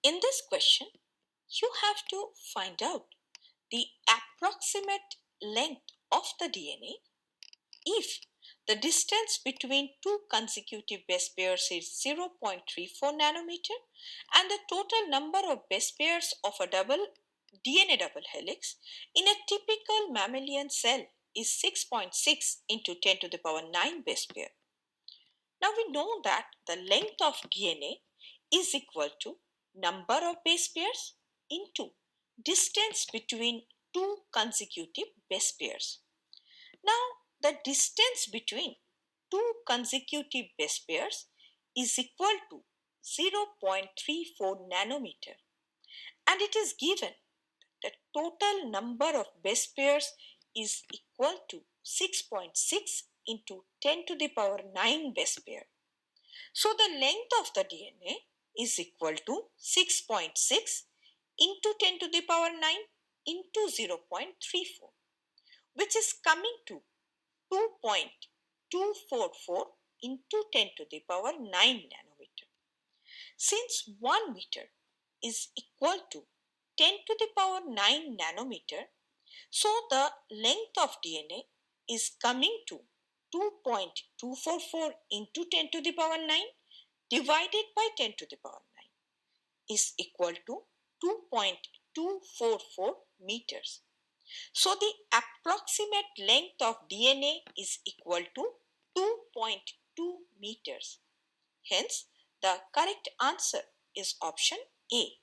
In this question, you have to find out the approximate length of the DNA if the distance between two consecutive base pairs is 0.34 nanometer and the total number of base pairs of a DNA double helix in a typical mammalian cell is 6.6 into 10 to the power 9 base pair. Now we know that the length of DNA is equal to number of base pairs into distance between two consecutive base pairs. Now the distance between two consecutive base pairs is equal to 0.34 nanometer, and it is given the total number of base pairs is equal to 6.6 into 10 to the power 9 base pair. So the length of the DNA is equal to 6.6 into 10 to the power 9 into 0.34, which is coming to 2.244 into 10 to the power 9 nanometer. Since 1 meter is equal to 10 to the power 9 nanometer, so the length of DNA is coming to 2.244 into 10 to the power 9 divided by 10 to the power 9 is equal to 2.244 meters. So the approximate length of DNA is equal to 2.2 meters. Hence, the correct answer is option A.